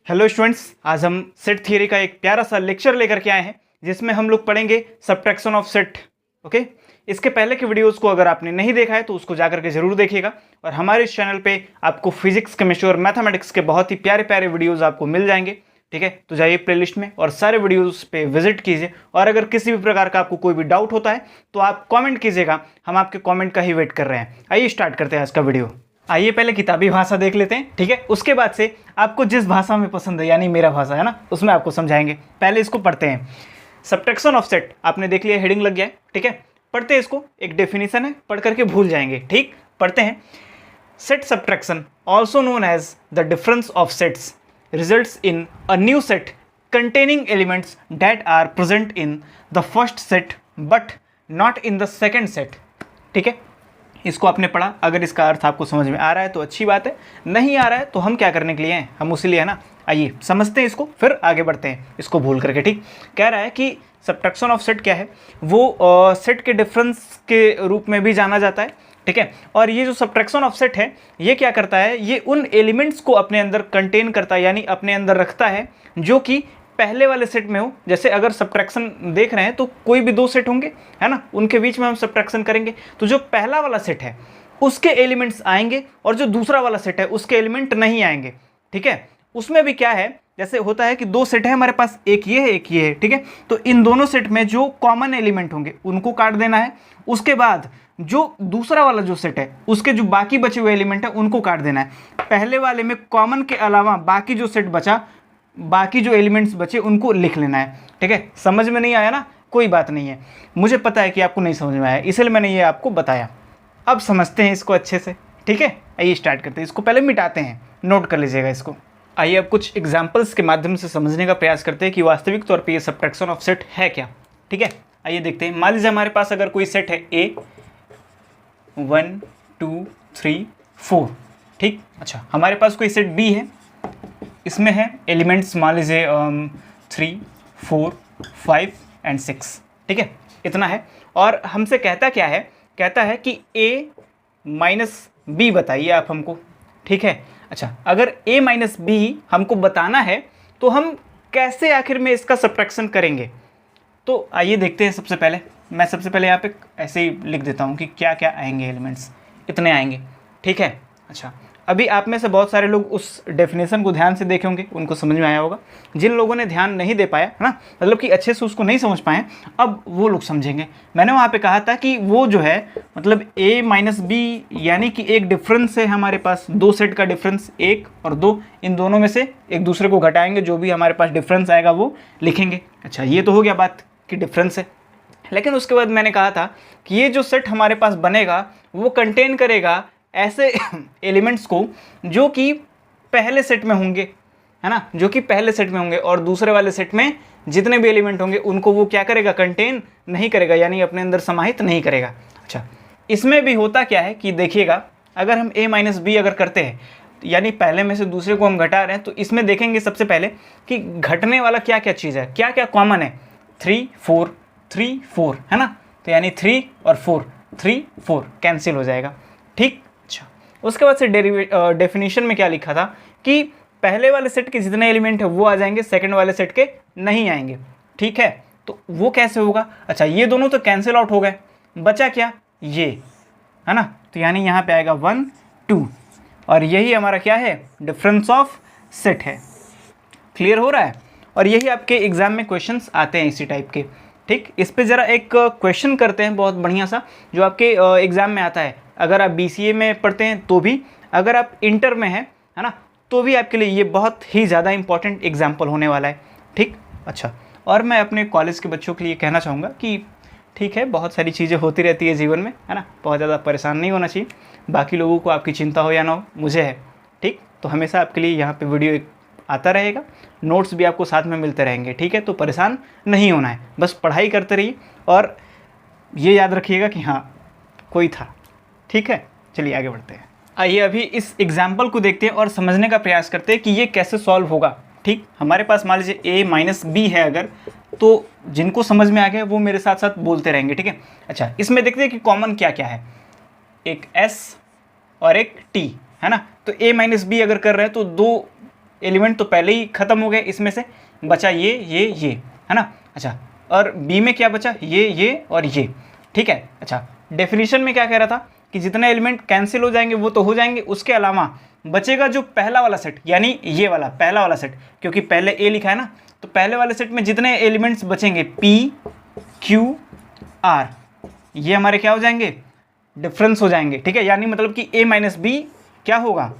Hello students, आज हम set theory का एक प्यारा सा लेक्चर लेकर के आए हैं जिसमें हम लोग पढ़ेंगे सब्ट्रैक्शन ऑफ सेट। ओके, इसके पहले के वीडियोस को अगर आपने नहीं देखा है तो उसको जाकर के जरूर देखिएगा। और हमारे इस चैनल पे आपको फिजिक्स, केमिस्ट्री और मैथमेटिक्स के बहुत ही प्यारे प्यारे वीडियोस आपको मिल जाएंगे। ठीक है, तो जाइए प्लेलिस्ट में और सारे वीडियोस पे विजिट कीजिए। और अगर किसी भी प्रकार का आपको कोई भी डाउट होता है तो आप कॉमेंट कीजिएगा, हम आपके कॉमेंट का ही वेट कर रहे हैं। आइए स्टार्ट करते हैं आज का वीडियो। आइए पहले किताबी भाषा देख लेते हैं, ठीक है। उसके बाद से आपको जिस भाषा में पसंद है, यानी मेरा भाषा है ना, उसमें आपको समझाएंगे। पहले इसको पढ़ते हैं। सब्ट्रैक्शन ऑफ सेट आपने देख लिया, हेडिंग लग गया है, ठीक है। पढ़ते हैं इसको, एक डेफिनेशन है, पढ़ करके भूल जाएंगे। ठीक, पढ़ते हैं। Set subtraction also known as the difference of sets results in a new set containing elements that are present in the first set but not in the second set। ठीक है, इसको आपने पढ़ा। अगर इसका अर्थ आपको समझ में आ रहा है तो अच्छी बात है, नहीं आ रहा है तो हम क्या करने के लिए हैं, हम उसी लिए है ना। आइए समझते हैं इसको, फिर आगे बढ़ते हैं इसको भूल करके। ठीक, कह रहा है कि सब्ट्रैक्शन ऑफ सेट क्या है, वो सेट के डिफरेंस के रूप में भी जाना जाता है। ठीक है, और ये जो सब्ट्रैक्शन ऑफ सेट है, ये क्या करता है, ये उन एलिमेंट्स को अपने अंदर कंटेन करता है, यानी अपने अंदर रखता है जो कि पहले वाले सेट में हो। जैसे अगर सब्ट्रैक्शन देख रहे हैं तो कोई भी दो सेट होंगे, है ना, उनके बीच में हम सब्ट्रैक्शन करेंगे तो जो पहला वाला सेट है उसके एलिमेंट्स आएंगे और जो दूसरा वाला सेट है उसके एलिमेंट नहीं आएंगे। ठीक है, उसमें भी क्या है, जैसे होता है कि दो सेट है हमारे पास, एक ये है एक ये है, ठीक है। तो इन दोनों सेट में जो कॉमन एलिमेंट होंगे उनको काट देना है। उसके बाद जो दूसरा वाला जो सेट है उसके जो बाकी बचे हुए एलिमेंट है उनको काट देना है। पहले वाले में कॉमन के अलावा बाकी जो सेट बचा, बाकी जो एलिमेंट्स बचे उनको लिख लेना है। ठीक है, समझ में नहीं आया ना, कोई बात नहीं है, मुझे पता है कि आपको नहीं समझ में आया, इसलिए मैंने ये आपको बताया। अब समझते हैं इसको अच्छे से। ठीक है, आइए स्टार्ट करते हैं। इसको पहले मिटाते हैं, नोट कर लीजिएगा इसको। आइए अब कुछ एग्जाम्पल्स के माध्यम से समझने का प्रयास करते हैं कि वास्तविक तौर पर ये सब्ट्रैक्शन ऑफ सेट है क्या। ठीक है, आइए देखते हैं। मान लीजिए हमारे पास अगर कोई सेट है A 1 2 3 4। ठीक, अच्छा, हमारे पास कोई सेट B है, इसमें है एलिमेंट्स मान लीजिए 3 4 5 एंड 6। ठीक है, इतना है। और हमसे कहता क्या है, कहता है कि A माइनस बी बताइए आप हमको। ठीक है, अच्छा, अगर A माइनस बी हमको बताना है तो हम कैसे आखिर में इसका सब्ट्रैक्शन करेंगे, तो आइए देखते हैं। सबसे पहले मैं यहाँ पे ऐसे ही लिख देता हूँ कि क्या क्या आएंगे एलिमेंट्स, इतने आएंगे। ठीक है, अच्छा, अभी आप में से बहुत सारे लोग उस डेफिनेशन को ध्यान से देखे होंगे, उनको समझ में आया होगा। जिन लोगों ने ध्यान नहीं दे पाया, है ना, मतलब कि अच्छे से उसको नहीं समझ पाए, अब वो लोग समझेंगे। मैंने वहाँ पे कहा था कि वो जो है मतलब A माइनस बी, यानी कि एक डिफरेंस है हमारे पास, दो सेट का डिफरेंस 1 और 2, इन दोनों में से एक दूसरे को घटाएंगे, जो भी हमारे पास डिफरेंस आएगा वो लिखेंगे। अच्छा, ये तो हो गया बात कि डिफरेंस है। लेकिन उसके बाद मैंने कहा था कि ये जो सेट हमारे पास बनेगा वो कंटेन करेगा ऐसे एलिमेंट्स को जो कि पहले सेट में होंगे, है ना, जो कि पहले सेट में होंगे, और दूसरे वाले सेट में जितने भी एलिमेंट होंगे उनको वो क्या करेगा, कंटेन नहीं करेगा, यानी अपने अंदर समाहित नहीं करेगा। अच्छा, इसमें भी होता क्या है कि देखिएगा, अगर हम A माइनस बी अगर करते हैं, यानी पहले में से दूसरे को हम घटा रहे हैं, तो इसमें देखेंगे सबसे पहले कि घटने वाला क्या क्या चीज़ है, क्या क्या कॉमन है। 3 4 है ना, तो यानी 3 और 3 4 कैंसिल हो जाएगा। ठीक, अच्छा, उसके बाद से डेफिनेशन में क्या लिखा था कि पहले वाले सेट के जितने एलिमेंट है वो आ जाएंगे, सेकंड वाले सेट के नहीं आएंगे। ठीक है, तो वो कैसे होगा, अच्छा, ये दोनों तो कैंसिल आउट हो गए, बचा क्या, ये, है ना, तो यानी यहाँ पे आएगा 1 2, और यही हमारा क्या है, डिफरेंस ऑफ सेट है। क्लियर हो रहा है, और यही आपके एग्जाम में क्वेश्चंस आते हैं इसी टाइप के। ठीक, इस पे ज़रा एक क्वेश्चन करते हैं बहुत बढ़िया सा, जो आपके एग्ज़ाम में आता है। अगर आप BCA में पढ़ते हैं तो भी, अगर आप इंटर में हैं, है ना, तो भी आपके लिए ये बहुत ही ज़्यादा इंपॉर्टेंट एग्जाम्पल होने वाला है। ठीक, अच्छा, और मैं अपने कॉलेज के बच्चों के लिए कहना चाहूँगा कि ठीक है, बहुत सारी चीज़ें होती रहती है जीवन में, है ना, बहुत ज़्यादा परेशान नहीं होना चाहिए। बाकी लोगों को आपकी चिंता हो या ना हो, मुझे है। ठीक, तो हमेशा आपके लिए यहाँ पर वीडियो आता रहेगा, नोट्स भी आपको साथ में मिलते रहेंगे। ठीक है, तो परेशान नहीं होना है, बस पढ़ाई करते रहिए और ये याद रखिएगा कि हाँ कोई था। ठीक है, चलिए आगे बढ़ते हैं। आइए अभी इस एग्जाम्पल को देखते हैं और समझने का प्रयास करते हैं कि ये कैसे सॉल्व होगा। ठीक, हमारे पास मान लीजिए A माइनस बी है अगर, तो जिनको समझ में आ गया वो मेरे साथ साथ बोलते रहेंगे। ठीक है, अच्छा, इसमें देखते हैं कि कॉमन क्या क्या है, एक S और एक T, है ना। तो A माइनस बी अगर कर रहे हैं तो दो एलिमेंट तो पहले ही खत्म हो गए, इसमें से बचा ये है ना। अच्छा, और बी में क्या बचा, ये और ये, ठीक है। अच्छा, डेफिनेशन में क्या कह रहा था कि जितने एलिमेंट कैंसिल हो जाएंगे वो तो हो जाएंगे, उसके अलावा बचेगा जो पहला वाला सेट, यानी ये वाला पहला वाला सेट, क्योंकि पहले ए लिखा है ना, तो पहले वाले सेट में जितने एलिमेंट्स बचेंगे पी क्यू आर, ये हमारे क्या हो जाएंगे, डिफरेंस हो जाएंगे, ठीक है। यानी मतलब कि ए माइनस बी क्या होगा,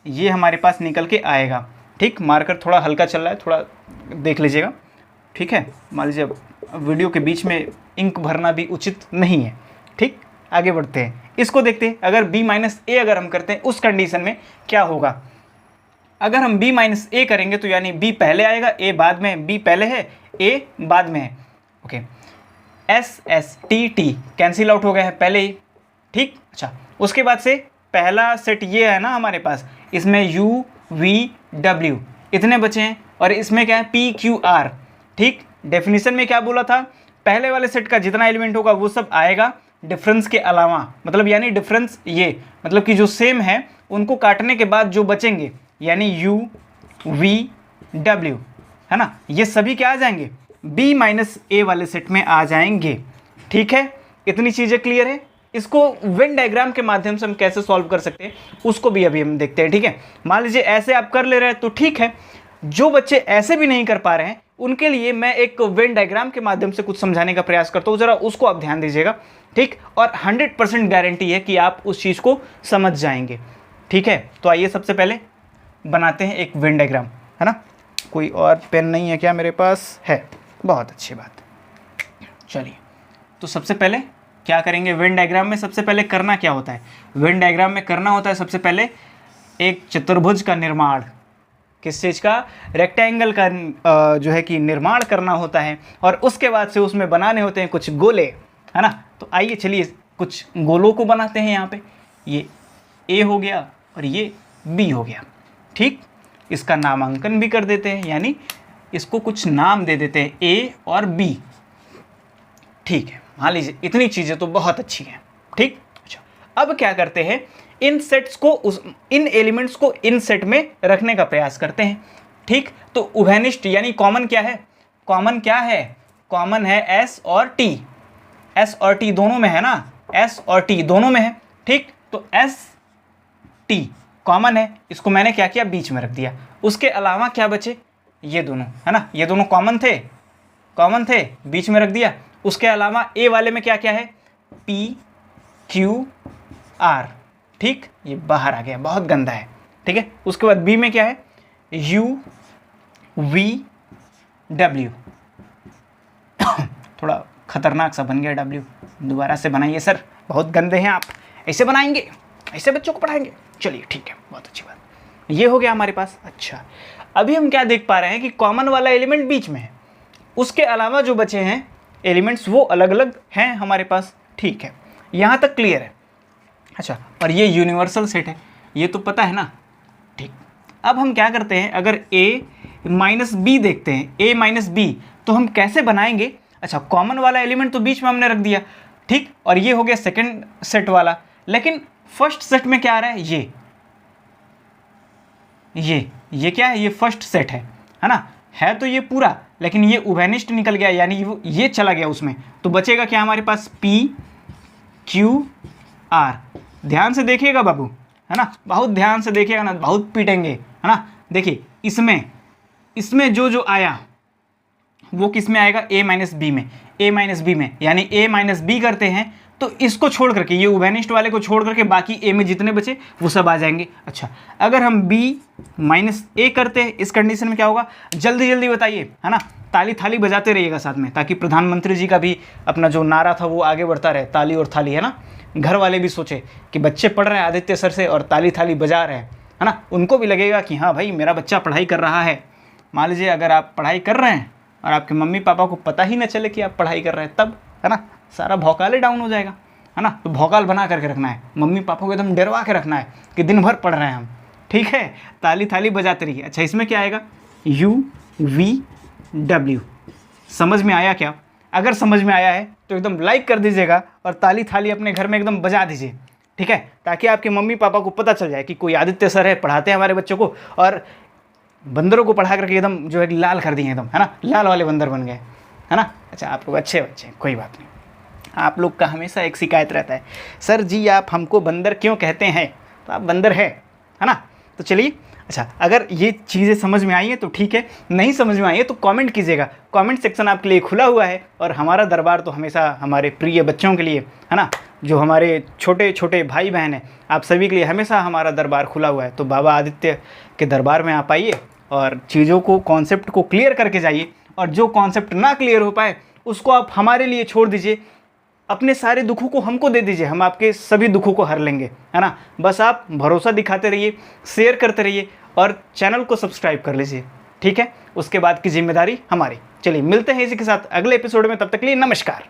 ये हमारे पास निकल के आएगा, ठीक। मार्कर थोड़ा हल्का चल रहा है, थोड़ा देख लीजिएगा, ठीक है। मान लीजिए वीडियो के बीच में इंक भरना भी उचित नहीं है, ठीक। आगे बढ़ते हैं, इसको देखते हैं। अगर b माइनस ए अगर हम करते हैं उस कंडीशन में क्या होगा, अगर हम b माइनस ए करेंगे तो यानी b पहले आएगा, a बाद में, b पहले है, a बाद में है, okay. s s t t cancel out हो गया है पहले ही, ठीक। अच्छा, उसके बाद से पहला सेट ये है ना हमारे पास, इसमें u v w इतने बचे हैं, और इसमें क्या है p q r, ठीक। डेफिनेशन में क्या बोला था, पहले वाले सेट का जितना एलिमेंट होगा वो सब आएगा डिफरेंस के अलावा, मतलब यानी डिफरेंस ये मतलब कि जो सेम है उनको काटने के बाद जो बचेंगे, यानी u v w है ना, ये सभी क्या आ जाएंगे, b माइनस ए वाले सेट में आ जाएंगे, ठीक है। इतनी चीज़ें क्लियर है। इसको वेन डायग्राम के माध्यम से हम कैसे सॉल्व कर सकते हैं उसको भी अभी हम देखते हैं, ठीक है। मान लीजिए ऐसे आप कर ले रहे हैं तो ठीक है, जो बच्चे ऐसे भी नहीं कर पा रहे हैं उनके लिए मैं एक वेन डायग्राम के माध्यम से कुछ समझाने का प्रयास करता हूँ, ज़रा उसको आप ध्यान दीजिएगा, ठीक। और 100% गारंटी है कि आप उस चीज़ को समझ जाएंगे, ठीक है। तो आइए सबसे पहले बनाते हैं एक वेन डायग्राम, है ना। कोई और पेन नहीं है क्या मेरे पास, है, बहुत अच्छी बात। चलिए, तो सबसे पहले क्या करेंगे, वेन डायग्राम में सबसे पहले करना क्या होता है, वेन डायग्राम में करना होता है सबसे पहले एक चतुर्भुज का निर्माण, किस चीज़ का, रेक्टेंगल का जो है कि निर्माण करना होता है, और उसके बाद से उसमें बनाने होते हैं कुछ गोले, है ना। तो आइए चलिए कुछ गोलों को बनाते हैं। यहाँ पे ये ए हो गया और ये बी हो गया, ठीक। इसका नामांकन भी कर देते हैं, यानी इसको कुछ नाम दे देते हैं ए और बी, ठीक है। मान लीजिए इतनी चीज़ें तो बहुत अच्छी हैं, ठीक। अच्छा, अब क्या करते हैं, इन सेट्स को इन एलिमेंट्स को इन सेट में रखने का प्रयास करते हैं, ठीक। तो उभयनिष्ठ यानी कॉमन क्या है, कॉमन क्या है, कॉमन है s और t, s और t दोनों में है ना, s और t दोनों में है, ठीक। तो s t कॉमन है, इसको मैंने क्या किया, बीच में रख दिया। उसके अलावा क्या बचे, ये दोनों, है ना, ये दोनों कॉमन थे, बीच में रख दिया। उसके अलावा ए वाले में क्या क्या है, p q r, ठीक, ये बाहर आ गया, बहुत गंदा है, ठीक है। उसके बाद बी में क्या है, u v w थोड़ा खतरनाक सा बन गया w, दोबारा से बनाइए सर, बहुत गंदे हैं आप, ऐसे बनाएंगे, ऐसे बच्चों को पढ़ाएंगे। चलिए ठीक है, बहुत अच्छी बात, ये हो गया हमारे पास। अच्छा, अभी हम क्या देख पा रहे हैं कि कॉमन वाला एलिमेंट बीच में है, उसके अलावा जो बचे हैं एलिमेंट्स वो अलग अलग हैं हमारे पास, ठीक है, यहाँ तक क्लियर है। अच्छा, और ये यूनिवर्सल सेट है, ये तो पता है ना, ठीक। अब हम क्या करते हैं, अगर a माइनस बी देखते हैं, a माइनस बी, तो हम कैसे बनाएंगे। अच्छा, कॉमन वाला एलिमेंट तो बीच में हमने रख दिया, ठीक, और ये हो गया सेकंड सेट वाला, लेकिन फर्स्ट सेट में क्या आ रहा है, ये क्या है, ये फर्स्ट सेट है ना, है तो ये पूरा, लेकिन ये उभयनिष्ठ निकल गया, यानी ये चला गया उसमें, तो बचेगा क्या हमारे पास, p q r। ध्यान से देखिएगा बाबू, है ना, बहुत ध्यान से देखिएगा ना, बहुत पीटेंगे, है ना। देखिए इसमें जो आया वो किस में आएगा, a माइनस बी में, a माइनस बी में, यानी a माइनस बी करते हैं तो इसको छोड़ करके, ये उभयनिष्ठ वाले को छोड़ करके बाकी a में जितने बचे वो सब आ जाएंगे। अच्छा, अगर हम b माइनस a करते हैं, इस कंडीशन में क्या होगा, जल्दी जल्दी बताइए, है ना, ताली थाली बजाते रहिएगा साथ में, ताकि प्रधानमंत्री जी का भी अपना जो नारा था वो आगे बढ़ता रहे, ताली और थाली, है ना। घर वाले भी सोचे कि बच्चे पढ़ रहे हैं आदित्य सर से और ताली थाली बजा रहे हैं, है ना, उनको भी लगेगा कि हाँ भाई मेरा बच्चा पढ़ाई कर रहा है। मान लीजिए अगर आप पढ़ाई कर रहे हैं और आपके मम्मी पापा को पता ही न चले कि आप पढ़ाई कर रहे हैं, तब, है ना, सारा भौकाल ही डाउन हो जाएगा, है ना। तो भौकाल बना करके रखना है, मम्मी पापा को एकदम डरवा के रखना है कि दिन भर पढ़ रहे हैं हम, ठीक है, ताली थाली बजाते रहिए। अच्छा, इसमें क्या आएगा, u v w, समझ में आया क्या? अगर समझ में आया है तो एकदम लाइक कर दीजिएगा और ताली थाली अपने घर में एकदम बजा दीजिए, ठीक है, ताकि आपके मम्मी पापा को पता चल जाए कि कोई आदित्य सर है, पढ़ाते हैं हमारे बच्चों को, और बंदरों को पढ़ा करके एकदम जो है लाल कर दिए एकदम, है ना, लाल वाले बंदर बन गए, है ना। अच्छा, आप लोग अच्छे बच्चे हैं, कोई बात नहीं। आप लोग का हमेशा एक शिकायत रहता है, सर जी आप हमको बंदर क्यों कहते हैं, तो आप बंदर है ना। तो चलिए, अच्छा अगर ये चीज़ें समझ में आई हैं तो ठीक है, नहीं समझ में आई है तो कमेंट कीजिएगा, कमेंट सेक्शन आपके लिए खुला हुआ है। और हमारा दरबार तो हमेशा हमारे प्रिय बच्चों के लिए, है ना, जो हमारे छोटे छोटे भाई बहन हैं, आप सभी के लिए हमेशा हमारा दरबार खुला हुआ है। तो बाबा आदित्य के दरबार में आप आइए और चीज़ों को, कॉन्सेप्ट को क्लियर करके जाइए, और जो कॉन्सेप्ट ना क्लियर हो पाए उसको आप हमारे लिए छोड़ दीजिए, अपने सारे दुखों को हमको दे दीजिए, हम आपके सभी दुखों को हर लेंगे, है ना। बस आप भरोसा दिखाते रहिए, शेयर करते रहिए और चैनल को सब्सक्राइब कर लीजिए, ठीक है। उसके बाद की जिम्मेदारी हमारी। चलिए मिलते हैं इसी के साथ अगले एपिसोड में, तब तक के लिए नमस्कार।